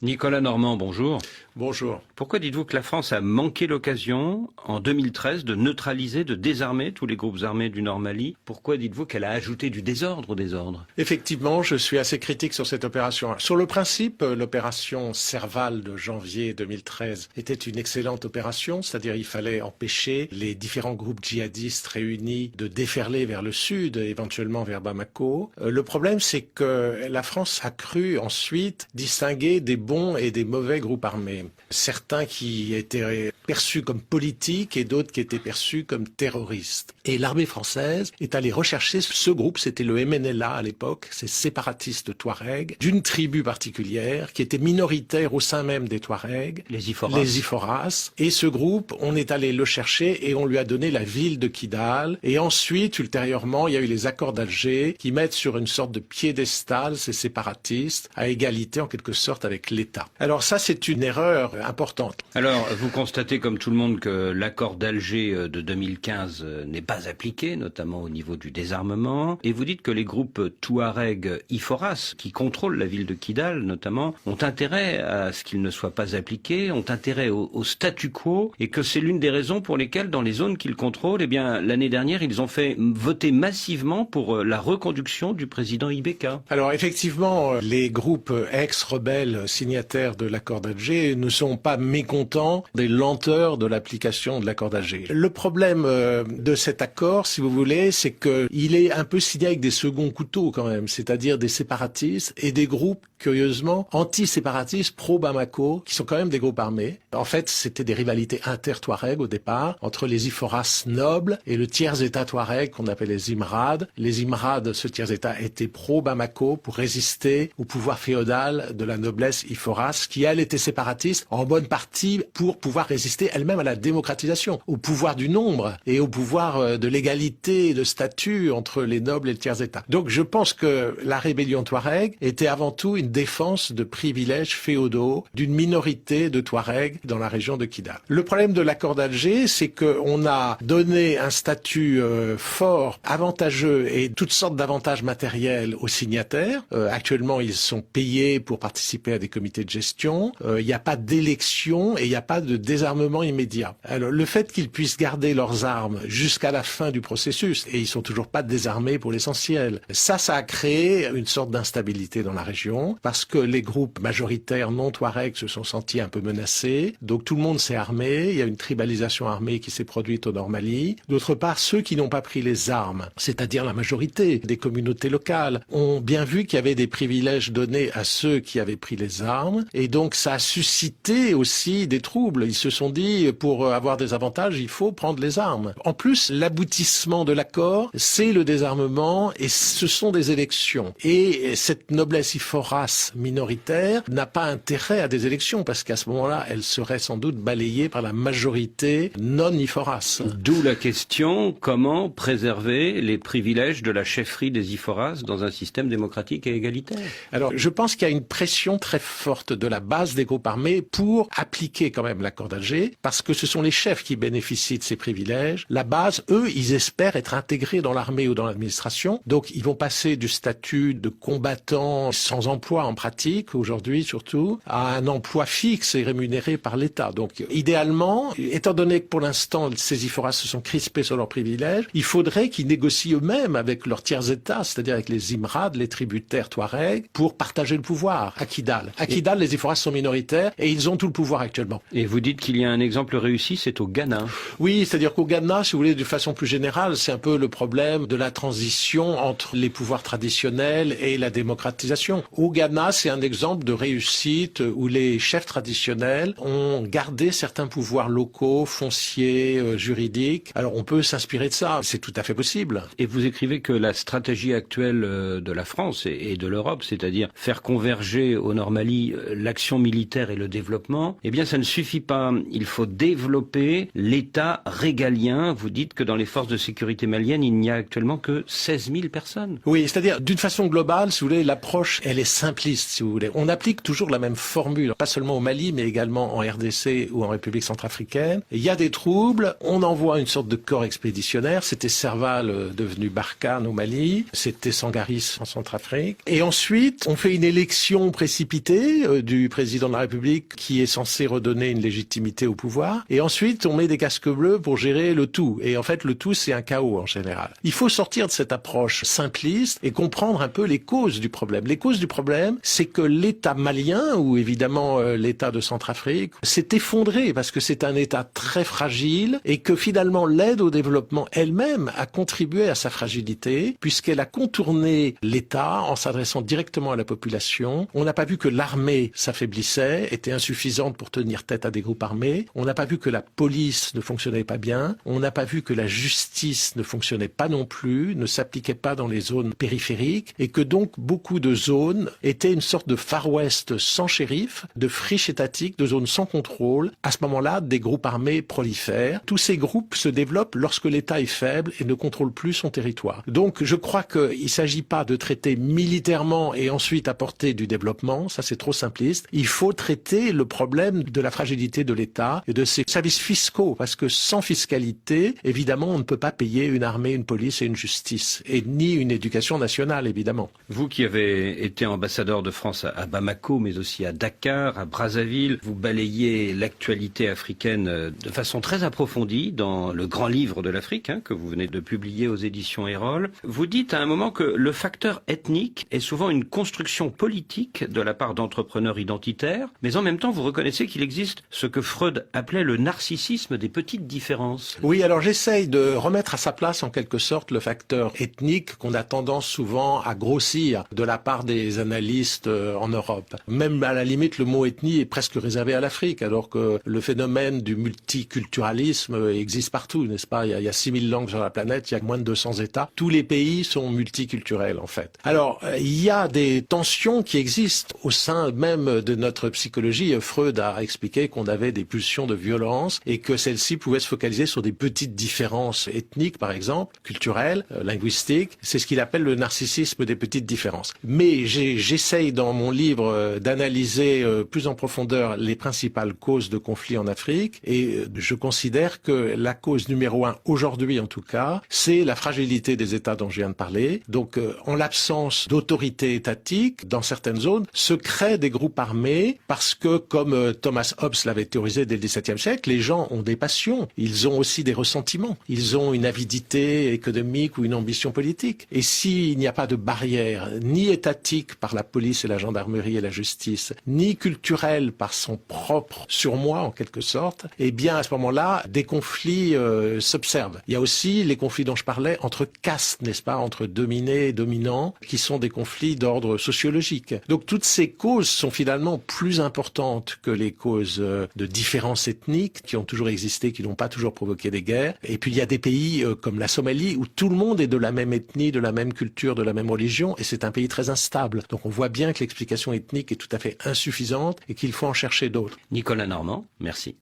Nicolas Normand, bonjour. Bonjour. Pourquoi dites-vous que la France a manqué l'occasion, en 2013, de neutraliser, de désarmer tous les groupes armés du Nord Mali? Pourquoi dites-vous qu'elle a ajouté du désordre au désordre? Effectivement, je suis assez critique sur cette opération. Sur le principe, l'opération Serval de janvier 2013 était une excellente opération, c'est-à-dire il fallait empêcher les différents groupes djihadistes réunis de déferler vers le sud, éventuellement vers Bamako. Le problème, c'est que la France a cru ensuite distinguer des bons et des mauvais groupes armés. Certains qui étaient perçus comme politiques et d'autres qui étaient perçus comme terroristes. Et l'armée française est allée rechercher ce groupe, c'était le MNLA à l'époque, ces séparatistes Touaregs, d'une tribu particulière qui était minoritaire au sein même des Touaregs, Les Iforas. les Iforas. Et ce groupe, on est allé le chercher et on lui a donné la ville de Kidal. Et ensuite, ultérieurement, il y a eu les accords d'Alger qui mettent sur une sorte de piédestal ces séparatistes à égalité en quelque sorte avec l'État. Alors ça, c'est une erreur importante. Alors, vous constatez comme tout le monde que l'accord d'Alger de 2015 n'est pas appliqué, notamment au niveau du désarmement. Et vous dites que les groupes Touareg Iforas, qui contrôlent la ville de Kidal notamment, ont intérêt à ce qu'il ne soit pas appliqué, ont intérêt au statu quo, et que c'est l'une des raisons pour lesquelles, dans les zones qu'ils contrôlent, eh bien, l'année dernière, ils ont fait voter massivement pour la reconduction du président Ibeka. Alors effectivement, les groupes ex-rebelles signataires de l'accord d'Alger ne sont pas mécontents des lenteurs de l'application de l'accord d'Alger. Le problème de cet accord, si vous voulez, c'est qu'il est un peu signé avec des seconds couteaux quand même, c'est-à-dire des séparatistes et des groupes, curieusement, anti-séparatistes pro-Bamako, qui sont quand même des groupes armés. En fait, c'était des rivalités inter-Touareg au départ, entre les Iforas nobles et le tiers-état Touareg qu'on appelle les Imrad. Les Imrad, ce tiers-état, était pro-Bamako pour résister au pouvoir féodal de la noblesse Iforas, qui elle était séparatiste en bonne partie pour pouvoir résister elle-même à la démocratisation, au pouvoir du nombre et au pouvoir de l'égalité et de statut entre les nobles et le tiers-état. Donc je pense que la rébellion Touareg était avant tout une défense de privilèges féodaux d'une minorité de Touareg dans la région de Kidal. Le problème de l'accord d'Alger, c'est qu'on a donné un statut fort, avantageux et toutes sortes d'avantages matériels aux signataires. Actuellement, ils sont payés pour participer à des comités de gestion. Il n'y a pas d'élection et il n'y a pas de désarmement immédiat. Alors, le fait qu'ils puissent garder leurs armes jusqu'à la fin du processus, et ils sont toujours pas désarmés pour l'essentiel, ça a créé une sorte d'instabilité dans la région, parce que les groupes majoritaires non Touareg se sont sentis un peu menacés, donc tout le monde s'est armé, il y a une tribalisation armée qui s'est produite au Nord Mali. D'autre part, ceux qui n'ont pas pris les armes, c'est-à-dire la majorité des communautés locales, ont bien vu qu'il y avait des privilèges donnés à ceux qui avaient pris les armes, et donc ça a suscité aussi des troubles. Ils se sont dit, pour avoir des avantages, il faut prendre les armes. En plus, l'aboutissement de l'accord, c'est le désarmement et ce sont des élections. Et cette noblesse Iforas minoritaire n'a pas intérêt à des élections parce qu'à ce moment-là, elle serait sans doute balayée par la majorité non-Iforas. D'où la question, comment préserver les privilèges de la chefferie des Iforas dans un système démocratique et égalitaire? Alors, je pense qu'il y a une pression très forte de la base des groupes armés pour appliquer quand même l'accord d'Alger, parce que ce sont les chefs qui bénéficient de ces privilèges. La base, eux, ils espèrent être intégrés dans l'armée ou dans l'administration, donc ils vont passer du statut de combattant sans emploi en pratique, aujourd'hui surtout, à un emploi fixe et rémunéré par l'État. Donc, idéalement, étant donné que pour l'instant, ces Iforas se sont crispés sur leurs privilèges, il faudrait qu'ils négocient eux-mêmes avec leurs tiers-États, c'est-à-dire avec les Imrad, les tributaires Touareg, pour partager le pouvoir à Kidal. À Kidal, les Iforas sont minoritaires et ils ont tout le pouvoir actuellement. Et vous dites qu'il y a un exemple réussi, c'est au Ghana. Oui, c'est-à-dire qu'au Ghana, si vous voulez, de façon plus générale, c'est un peu le problème de la transition entre les pouvoirs traditionnels et la démocratisation. Au Ghana, c'est un exemple de réussite où les chefs traditionnels ont gardé certains pouvoirs locaux, fonciers, juridiques. Alors on peut s'inspirer de ça, c'est tout à fait possible. Et vous écrivez que la stratégie actuelle de la France et de l'Europe, c'est-à-dire faire converger au Nord Mali l'action militaire et le développement, eh bien ça ne suffit pas. Il faut développer l'État régalien. Vous dites que dans les forces de sécurité maliennes, il n'y a actuellement que 16 000 personnes. Oui, c'est-à-dire d'une façon globale, si vous voulez, l'approche, elle est simple. simpliste, si vous voulez. On applique toujours la même formule, pas seulement au Mali, mais également en RDC ou en République centrafricaine. Il y a des troubles, on envoie une sorte de corps expéditionnaire. C'était Serval devenu Barkhane au Mali, c'était Sangaris en Centrafrique. Et ensuite, on fait une élection précipitée du président de la République qui est censé redonner une légitimité au pouvoir. Et ensuite, on met des casques bleus pour gérer le tout. Et en fait, le tout, c'est un chaos en général. Il faut sortir de cette approche simpliste et comprendre un peu les causes du problème. Les causes du problème, c'est que l'État malien, ou évidemment l'État de Centrafrique, s'est effondré parce que c'est un État très fragile et que finalement l'aide au développement elle-même a contribué à sa fragilité puisqu'elle a contourné l'État en s'adressant directement à la population. On n'a pas vu que l'armée s'affaiblissait, était insuffisante pour tenir tête à des groupes armés. On n'a pas vu que la police ne fonctionnait pas bien. On n'a pas vu que la justice ne fonctionnait pas non plus, ne s'appliquait pas dans les zones périphériques et que donc beaucoup de zones étaient une sorte de Far West sans shérif, de friches étatiques, de zones sans contrôle. À ce moment-là, des groupes armés prolifèrent. Tous ces groupes se développent lorsque l'État est faible et ne contrôle plus son territoire. Donc je crois qu'il ne s'agit pas de traiter militairement et ensuite apporter du développement, ça c'est trop simpliste. Il faut traiter le problème de la fragilité de l'État et de ses services fiscaux, parce que sans fiscalité, évidemment, on ne peut pas payer une armée, une police et une justice, et ni une éducation nationale, évidemment. Vous qui avez été ambassadeur de France à Bamako, mais aussi à Dakar, à Brazzaville, vous balayez l'actualité africaine de façon très approfondie dans le grand livre de l'Afrique, que vous venez de publier aux éditions Erol. Vous dites à un moment que le facteur ethnique est souvent une construction politique de la part d'entrepreneurs identitaires, mais en même temps vous reconnaissez qu'il existe ce que Freud appelait le narcissisme des petites différences. Oui, alors j'essaye de remettre à sa place en quelque sorte le facteur ethnique qu'on a tendance souvent à grossir de la part des analystes en Europe. Même à la limite, le mot ethnie est presque réservé à l'Afrique, alors que le phénomène du multiculturalisme existe partout, n'est-ce pas? Il y a 6000 langues sur la planète, il y a moins de 200 États. Tous les pays sont multiculturels, en fait. Alors, il y a des tensions qui existent au sein même de notre psychologie. Freud a expliqué qu'on avait des pulsions de violence et que celles-ci pouvaient se focaliser sur des petites différences ethniques, par exemple, culturelles, linguistiques. C'est ce qu'il appelle le narcissisme des petites différences. Mais j'essaye dans mon livre d'analyser plus en profondeur les principales causes de conflits en Afrique et je considère que la cause numéro 1, aujourd'hui en tout cas, c'est la fragilité des États dont je viens de parler. Donc, en l'absence d'autorité étatique, dans certaines zones, se créent des groupes armés parce que, comme Thomas Hobbes l'avait théorisé dès le XVIIe siècle, les gens ont des passions, ils ont aussi des ressentiments, ils ont une avidité économique ou une ambition politique. Et s'il n'y a pas de barrière, ni étatique par la police et la gendarmerie et la justice, ni culturelle par son propre surmoi en quelque sorte, eh bien à ce moment-là, des conflits s'observent. Il y a aussi les conflits dont je parlais entre castes, n'est-ce pas, entre dominés et dominants, qui sont des conflits d'ordre sociologique. Donc toutes ces causes sont finalement plus importantes que les causes de différences ethniques qui ont toujours existé, qui n'ont pas toujours provoqué des guerres. Et puis il y a des pays comme la Somalie où tout le monde est de la même ethnie, de la même culture, de la même religion, et c'est un pays très instable. Donc on voit bien que l'explication ethnique est tout à fait insuffisante et qu'il faut en chercher d'autres. Nicolas Normand, merci.